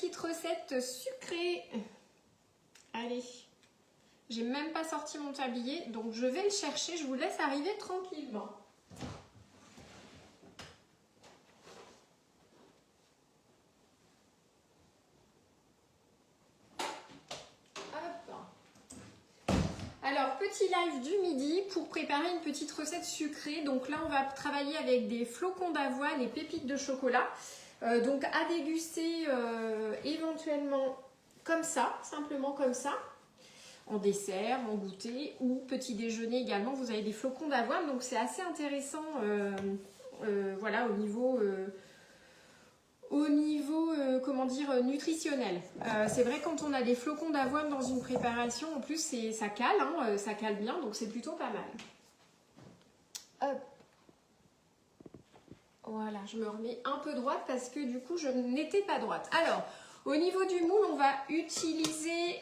petite recette sucrée. Allez, j'ai même pas sorti mon tablier, donc je vais le chercher. Je vous laisse arriver tranquillement. Alors, petit live du midi pour préparer une petite recette sucrée. Donc là, on va travailler avec des flocons d'avoine et pépites de chocolat. Donc à déguster éventuellement comme ça, simplement comme ça, en dessert, en goûter ou petit déjeuner également. Vous avez des flocons d'avoine, donc c'est assez intéressant voilà, au niveau comment dire, nutritionnel. C'est vrai quand on a des flocons d'avoine dans une préparation, en plus ça cale, hein, ça cale bien, donc c'est plutôt pas mal. Hop. Voilà, je me remets un peu droite parce que du coup je n'étais pas droite. Alors, au niveau du moule, on va utiliser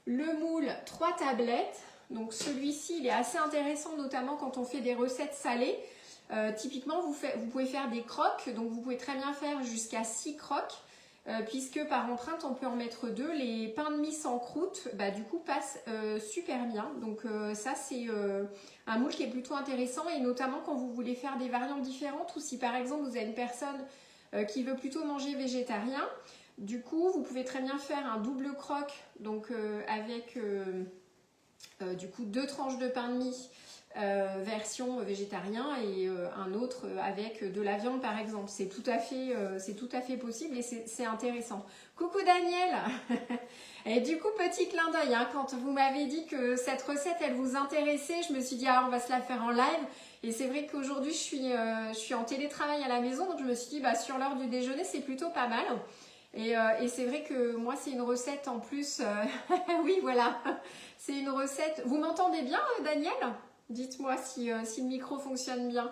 le moule 3 tablettes. Donc celui-ci, il est assez intéressant, notamment quand on fait des recettes salées. Typiquement, vous pouvez faire des croques, donc vous pouvez très bien faire jusqu'à 6 croques, puisque par empreinte, on peut en mettre 2. Les pains de mie sans croûte, bah, du coup, passent super bien. Donc ça, c'est un moule qui est plutôt intéressant, et notamment quand vous voulez faire des variantes différentes, ou si par exemple, vous avez une personne qui veut plutôt manger végétarien, du coup, vous pouvez très bien faire un double croque, donc avec du coup 2 tranches de pain de mie, version végétarien et un autre avec de la viande par exemple. C'est tout à fait possible et c'est intéressant. Coucou Daniel. Et du coup petit clin d'œil, hein, quand vous m'avez dit que cette recette elle vous intéressait, je me suis dit ah, on va se la faire en live. Et c'est vrai qu'aujourd'hui je suis en télétravail à la maison, donc je me suis dit bah, sur l'heure du déjeuner c'est plutôt pas mal. Et c'est vrai que moi c'est une recette en plus, oui voilà, c'est une recette. Vous m'entendez bien Daniel? Dites-moi si le micro fonctionne bien.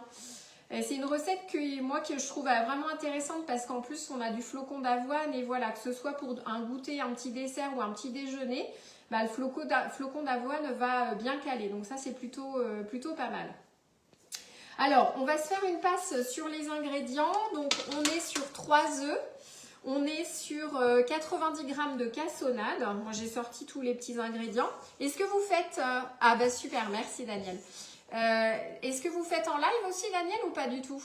C'est une recette que je trouve vraiment intéressante parce qu'en plus on a du flocon d'avoine et voilà, que ce soit pour un goûter, un petit dessert ou un petit déjeuner, bah, le flocon d'avoine va bien caler. Donc ça c'est plutôt pas mal. Alors on va se faire une passe sur les ingrédients. Donc on est sur 3 œufs. On est sur 90 g de cassonade. Moi, j'ai sorti tous les petits ingrédients. Est-ce que vous faites... Ah, bah super, merci Daniel. Est-ce que vous faites en live aussi, Daniel, ou pas du tout?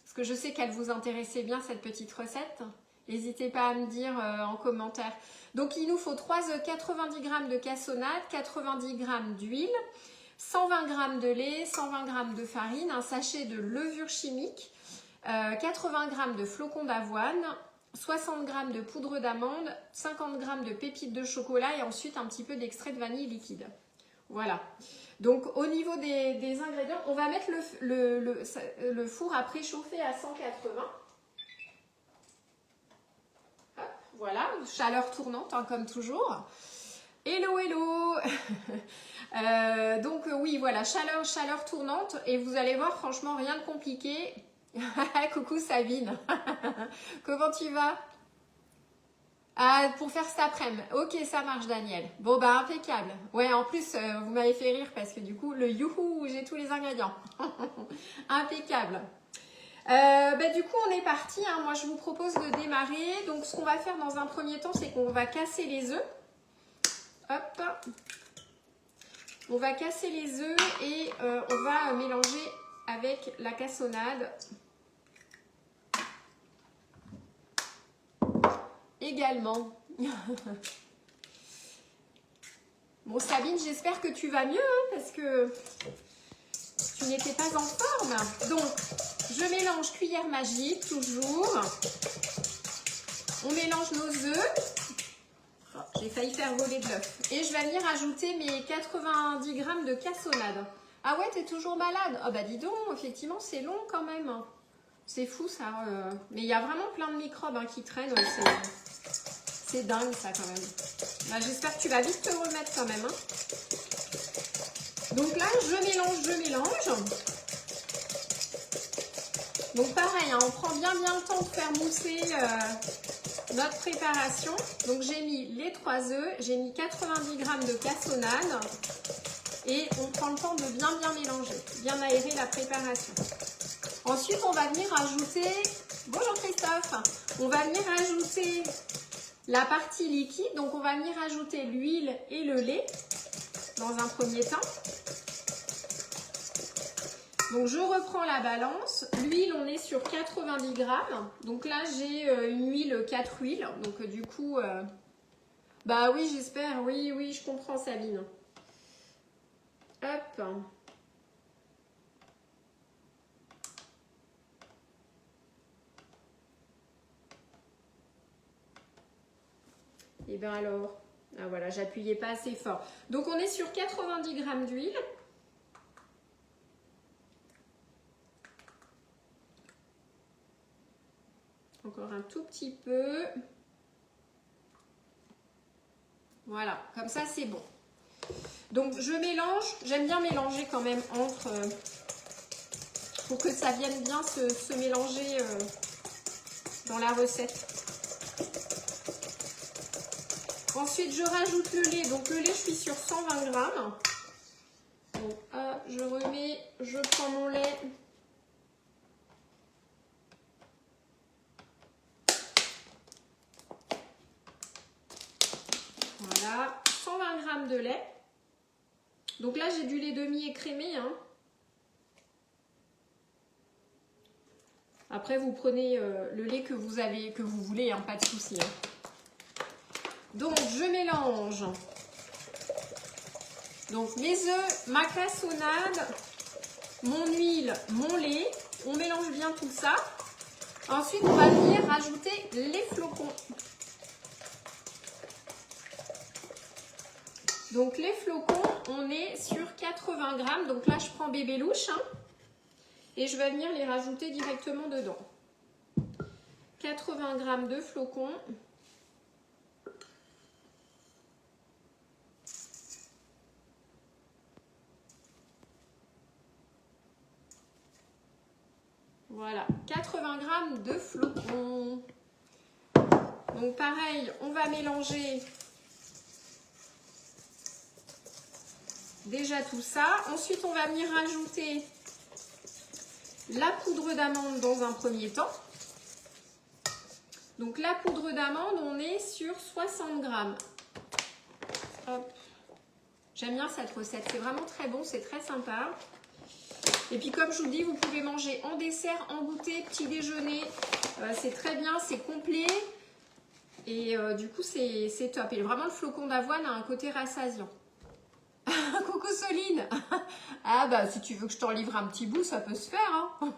Parce que je sais qu'elle vous intéressait bien, cette petite recette. N'hésitez pas à me dire en commentaire. Donc, il nous faut 3 œufs, 90 g de cassonade, 90 g d'huile, 120 g de lait, 120 g de farine, un sachet de levure chimique, 80 g de flocons d'avoine, 60 g de poudre d'amande, 50 g de pépites de chocolat et ensuite un petit peu d'extrait de vanille liquide. Voilà. Donc au niveau des ingrédients, on va mettre le four à préchauffer à 180. Hop, voilà, chaleur tournante hein, comme toujours. Hello, hello. Donc oui, voilà, chaleur tournante et vous allez voir, franchement, rien de compliqué. Coucou Sabine. Comment tu vas? Ah, pour faire cet après-midi. Ok, ça marche Daniel. Bon bah impeccable. Ouais, en plus, vous m'avez fait rire parce que du coup, le youhou, j'ai tous les ingrédients. Impeccable. Bah, du coup, on est parti. Hein. Moi, je vous propose de démarrer. Donc, ce qu'on va faire dans un premier temps, c'est qu'on va casser les œufs. Hop. On va casser les œufs et on va mélanger avec la cassonade. Également. Bon Sabine, j'espère que tu vas mieux hein, parce que tu n'étais pas en forme. Donc, je mélange cuillère magique, toujours. On mélange nos œufs. Oh, j'ai failli faire voler de l'œuf. Et je vais venir ajouter mes 90 g de cassonade. Ah ouais, t'es toujours malade? Ah bah dis donc, effectivement, c'est long quand même. C'est fou ça. Mais il y a vraiment plein de microbes hein, qui traînent. Ouais, c'est dingue ça quand même. Bah, j'espère que tu vas vite te remettre quand même. Hein. Donc là, je mélange. Donc pareil, hein, on prend bien le temps de faire mousser notre préparation. Donc j'ai mis les 3 œufs, j'ai mis 90 g de cassonade. Et on prend le temps de bien mélanger, bien aérer la préparation. Ensuite, on va venir ajouter Bonjour Christophe. On va venir ajouter la partie liquide. Donc on va venir ajouter l'huile et le lait dans un premier temps. Donc je reprends la balance. L'huile, on est sur 90 grammes. Donc là, j'ai une huile 4 huiles. Donc du coup, bah oui, j'espère. Oui, oui, je comprends Sabine. Hop. Et bien alors, ah voilà, j'appuyais pas assez fort. Donc on est sur 90 grammes d'huile. Encore un tout petit peu. Voilà, comme ça c'est bon. Donc je mélange, j'aime bien mélanger quand même entre, pour que ça vienne bien se mélanger dans la recette. Ensuite je rajoute le lait, donc le lait je suis sur 120 grammes. Donc hop, je remets, je prends mon lait. Voilà, 120 grammes de lait. Donc là j'ai du lait demi-écrémé, hein. Après, vous prenez le lait que vous voulez, hein, pas de souci. Hein. Donc, je mélange. Donc, mes œufs, ma cassonade, mon huile, mon lait. On mélange bien tout ça. Ensuite, on va venir rajouter les flocons. Donc, les flocons, on est sur 80 grammes. Donc là, je prends bébé louche, hein. Et je vais venir les rajouter directement dedans. 80 grammes de flocons. Voilà, 80 grammes de flocons. Donc pareil, on va mélanger déjà tout ça. Ensuite, on va venir rajouter la poudre d'amande dans un premier temps. Donc la poudre d'amande, on est sur 60 grammes. Hop. J'aime bien cette recette, c'est vraiment très bon, c'est très sympa. Et puis comme je vous dis, vous pouvez manger en dessert, en goûter, petit déjeuner. C'est très bien, c'est complet. Et du coup, c'est top. Et vraiment, le flocon d'avoine a un côté rassasiant. Coucou Soline. Ah bah si tu veux que je t'en livre un petit bout, ça peut se faire. Hein.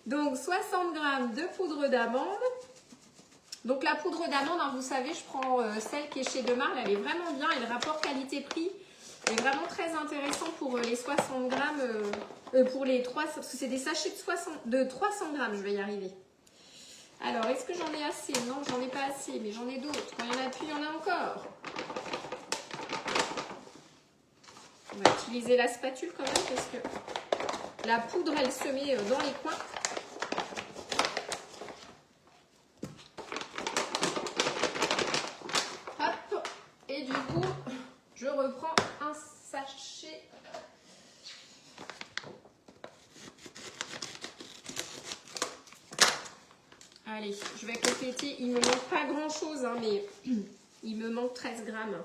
Donc 60 grammes de poudre d'amande. Donc la poudre d'amande, hein, vous savez, je prends celle qui est chez Demarle, elle est vraiment bien. Et le rapport qualité-prix est vraiment très intéressant pour les 60 grammes, pour les 300, parce que c'est des sachets de 300 grammes, je vais y arriver. Alors, est-ce que j'en ai assez? Non, j'en ai pas assez, mais j'en ai d'autres. Quand il y en a plus, il y en a encore. On va utiliser la spatule quand même parce que la poudre, elle se met dans les coins. Hop. Et du coup, je reprends un sachet. Allez, je vais compléter. Il ne me manque pas grand-chose, hein, mais il me manque 13 grammes.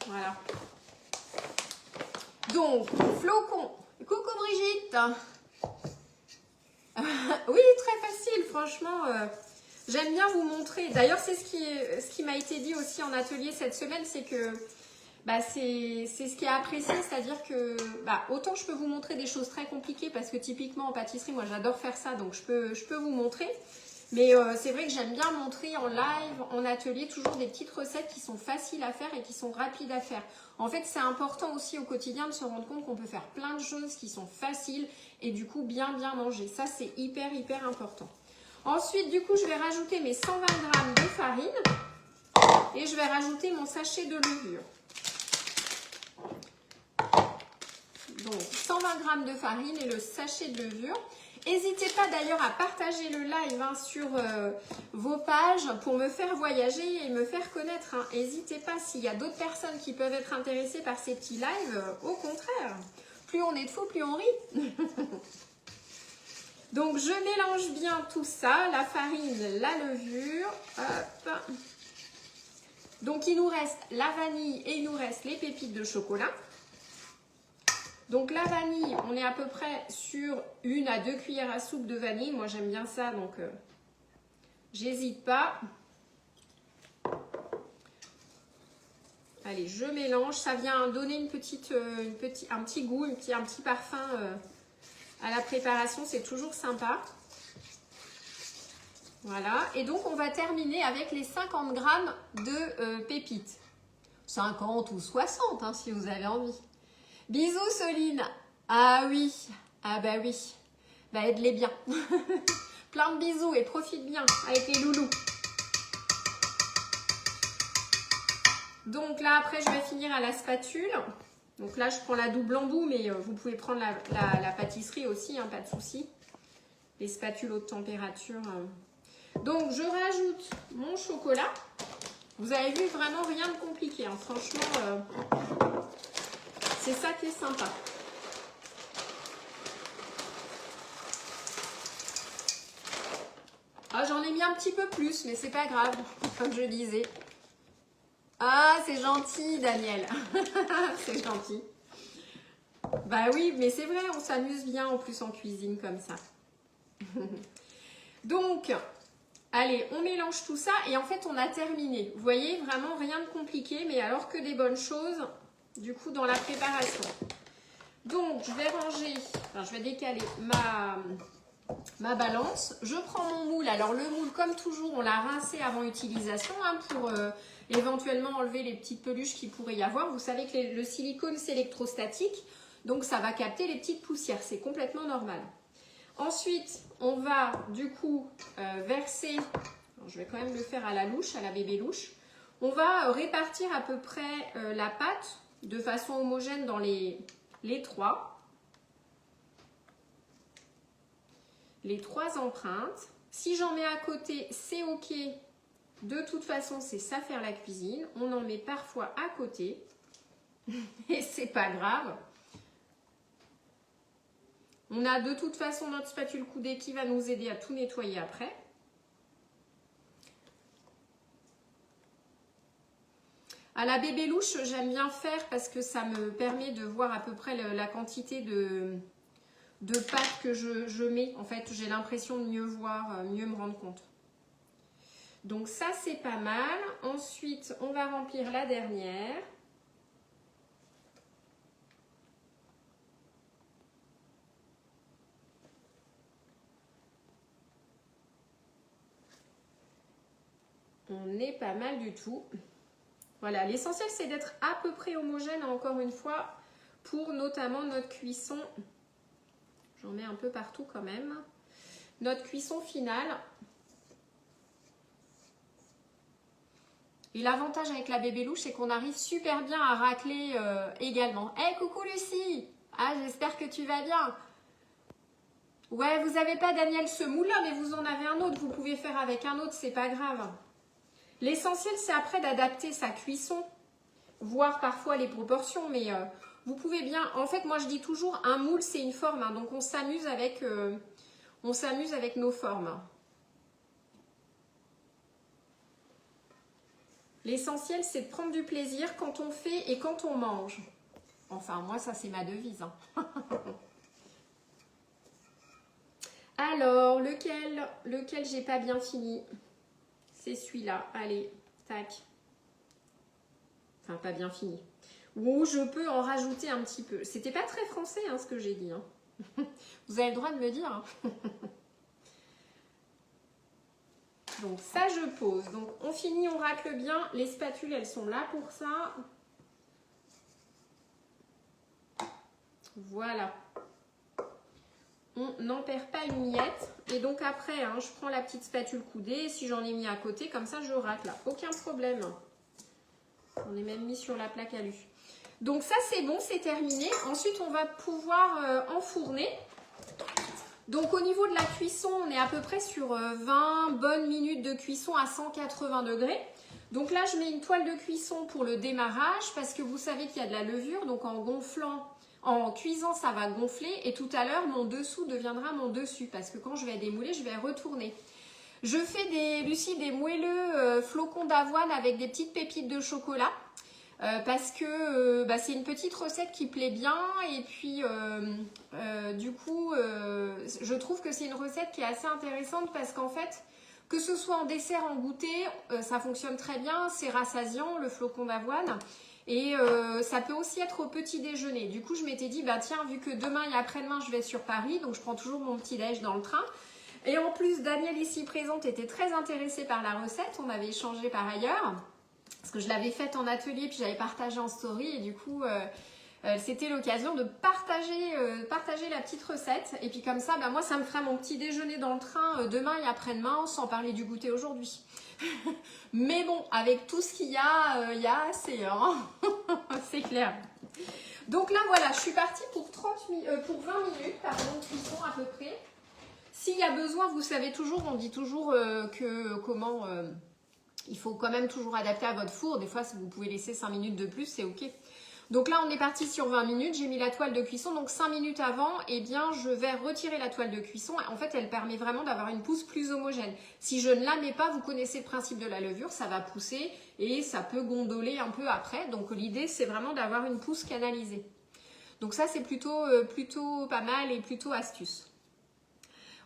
Voilà. Donc, flocons. Coucou Brigitte. Oui, très facile, franchement. J'aime bien vous montrer. D'ailleurs, c'est ce qui m'a été dit aussi en atelier cette semaine, c'est que bah, c'est ce qui est apprécié, c'est-à-dire que bah, autant je peux vous montrer des choses très compliquées parce que typiquement en pâtisserie, moi j'adore faire ça, donc je peux vous montrer. Mais c'est vrai que j'aime bien montrer en live, en atelier, toujours des petites recettes qui sont faciles à faire et qui sont rapides à faire. En fait, c'est important aussi au quotidien de se rendre compte qu'on peut faire plein de choses qui sont faciles et du coup bien manger. Ça, c'est hyper important. Ensuite, du coup, je vais rajouter mes 120 grammes de farine et je vais rajouter mon sachet de levure. Donc, 120 grammes de farine et le sachet de levure. N'hésitez pas d'ailleurs à partager le live hein, sur vos pages pour me faire voyager et me faire connaître. N'hésitez pas s'il y a d'autres personnes qui peuvent être intéressées par ces petits lives. Au contraire, plus on est de fous, plus on rit. Donc je mélange bien tout ça, la farine, la levure. Hop. Donc il nous reste la vanille et il nous reste les pépites de chocolat. Donc la vanille, on est à peu près sur 1 à 2 cuillères à soupe de vanille. Moi j'aime bien ça, donc j'hésite pas. Allez, je mélange. Ça vient donner un petit goût, un petit parfum à la préparation. C'est toujours sympa. Voilà. Et donc on va terminer avec les 50 grammes de pépites. 50 ou 60 hein, si vous avez envie. Bisous Soline. Ah oui. Ah bah oui. Bah aide-les bien. Plein de bisous et profite bien avec les loulous. Donc là après je vais finir à la spatule. Donc là je prends la double embout mais vous pouvez prendre la pâtisserie aussi, hein, pas de souci. Les spatules haute température. Donc je rajoute mon chocolat. Vous avez vu, vraiment rien de compliqué, hein. Franchement c'est ça qui est sympa. Ah, j'en ai mis un petit peu plus, mais c'est pas grave, comme je disais. Ah, c'est gentil, Daniel. C'est gentil. Bah oui, mais c'est vrai, on s'amuse bien en plus en cuisine comme ça. Donc, allez, on mélange tout ça et en fait, on a terminé. Vous voyez, vraiment rien de compliqué, mais alors que des bonnes choses, du coup, dans la préparation. Donc, je vais ranger, enfin, je vais décaler ma balance. Je prends mon moule. Alors, le moule, comme toujours, on l'a rincé avant utilisation hein, pour éventuellement enlever les petites peluches qu'il pourrait y avoir. Vous savez que le silicone, c'est électrostatique, donc ça va capter les petites poussières. C'est complètement normal. Ensuite, on va du coup verser, je vais quand même le faire à la louche, à la bébé louche. On va répartir à peu près la pâte de façon homogène dans les trois empreintes. Si j'en mets à côté, c'est ok. De toute façon, c'est ça faire la cuisine. On en met parfois à côté et c'est pas grave. On a de toute façon notre spatule coudée qui va nous aider à tout nettoyer après. À la bébé louche, j'aime bien faire parce que ça me permet de voir à peu près la quantité de pâte que je mets. En fait, j'ai l'impression de mieux voir, mieux me rendre compte. Donc ça, c'est pas mal. Ensuite, on va remplir la dernière. On est pas mal du tout. Voilà, l'essentiel c'est d'être à peu près homogène encore une fois pour notamment notre cuisson. J'en mets un peu partout quand même. Notre cuisson finale. Et l'avantage avec la bébé louche, c'est qu'on arrive super bien à racler également. Hey, coucou Lucie! Ah, j'espère que tu vas bien. Ouais, vous n'avez pas Daniel ce moule là, mais vous en avez un autre. Vous pouvez faire avec un autre, c'est pas grave. L'essentiel, c'est après d'adapter sa cuisson, voir parfois les proportions, mais vous pouvez bien... En fait, moi, je dis toujours, un moule, c'est une forme, hein, donc on s'amuse avec nos formes. L'essentiel, c'est de prendre du plaisir quand on fait et quand on mange. Enfin, moi, ça, c'est ma devise. Hein. Alors, lequel j'ai pas bien fini? C'est celui-là. Allez, tac. Enfin, pas bien fini. Ou je peux en rajouter un petit peu. C'était pas très français, hein, ce que j'ai dit. Hein. Vous avez le droit de me dire. Hein. Donc, ça, je pose. Donc, on finit, on racle bien. Les spatules, elles sont là pour ça. Voilà. On n'en perd pas une miette. Et donc après, hein, je prends la petite spatule coudée. Si j'en ai mis à côté, comme ça, je racle. Aucun problème. J'en ai même mis sur la plaque alu. Donc ça, c'est bon, c'est terminé. Ensuite, on va pouvoir enfourner. Donc au niveau de la cuisson, on est à peu près sur 20 bonnes minutes de cuisson à 180 degrés. Donc là, je mets une toile de cuisson pour le démarrage parce que vous savez qu'il y a de la levure. Donc en gonflant En cuisant, ça va gonfler et tout à l'heure, mon dessous deviendra mon dessus parce que quand je vais démouler, je vais retourner. Je fais Lucie, des moelleux flocons d'avoine avec des petites pépites de chocolat parce que c'est une petite recette qui plaît bien et puis du coup, je trouve que c'est une recette qui est assez intéressante parce qu'en fait, que ce soit en dessert, en goûter, ça fonctionne très bien, c'est rassasiant le flocon d'avoine. Et ça peut aussi être au petit déjeuner. Du coup, je m'étais dit, bah tiens, vu que demain et après-demain, je vais sur Paris, donc je prends toujours mon petit déj dans le train. Et en plus, Daniel ici présente était très intéressée par la recette. On avait échangé par ailleurs, parce que je l'avais faite en atelier, puis j'avais partagé en story. Et du coup, c'était l'occasion de partager la petite recette. Et puis comme ça, bah, moi, ça me fera mon petit déjeuner dans le train demain et après-demain, sans parler du goûter aujourd'hui. Mais bon, avec tout ce qu'il y a, il y a assez, hein. C'est clair. Donc là, voilà, je suis partie pour 20 minutes, pardon, de cuisson à peu près. S'il y a besoin, vous savez toujours, on dit toujours il faut quand même toujours adapter à votre four. Des fois, si vous pouvez laisser 5 minutes de plus, c'est ok. Donc là, on est parti sur 20 minutes. J'ai mis la toile de cuisson. Donc 5 minutes avant, eh bien, je vais retirer la toile de cuisson. En fait, elle permet vraiment d'avoir une pousse plus homogène. Si je ne la mets pas, vous connaissez le principe de la levure, ça va pousser et ça peut gondoler un peu après. Donc l'idée, c'est vraiment d'avoir une pousse canalisée. Donc ça, c'est plutôt pas mal et plutôt astuce.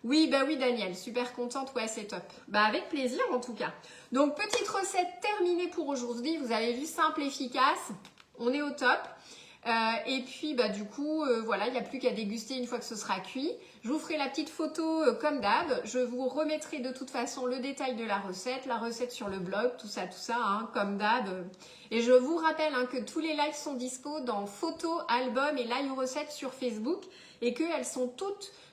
Oui, bah oui Daniel, super contente, ouais c'est top. Bah avec plaisir en tout cas. Donc petite recette terminée pour aujourd'hui, vous avez vu, simple, efficace, on est au top. Et puis bah du coup, voilà, il n'y a plus qu'à déguster une fois que ce sera cuit. Je vous ferai la petite photo comme d'hab. Je vous remettrai de toute façon le détail de la recette sur le blog, tout ça, hein, comme d'hab. Et je vous rappelle hein, que tous les lives sont dispo dans photos, albums et live recettes sur Facebook et qu'elles sont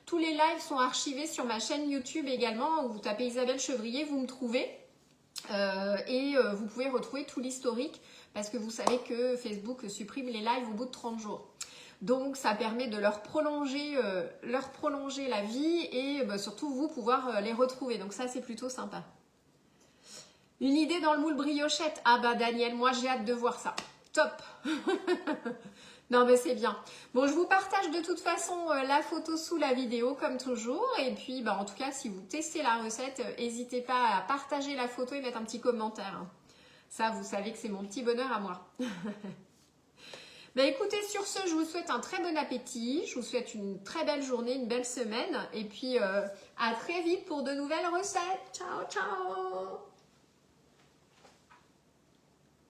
tous les lives sont archivés sur ma chaîne YouTube également. Vous tapez Isabelle Chevrier, vous me trouvez. Vous pouvez retrouver tout l'historique parce que vous savez que Facebook supprime les lives au bout de 30 jours. Donc ça permet de leur prolonger la vie et surtout vous pouvoir les retrouver. Donc ça c'est plutôt sympa. Une idée dans le moule briochette. Ah bah Daniel, moi j'ai hâte de voir ça. Top. Non mais c'est bien. Bon, je vous partage de toute façon la photo sous la vidéo comme toujours. Et puis en tout cas, si vous testez la recette, n'hésitez pas à partager la photo et mettre un petit commentaire. Hein. Ça, vous savez que c'est mon petit bonheur à moi. Écoutez, sur ce, je vous souhaite un très bon appétit. Je vous souhaite une très belle journée, une belle semaine. Et puis à très vite pour de nouvelles recettes. Ciao, ciao.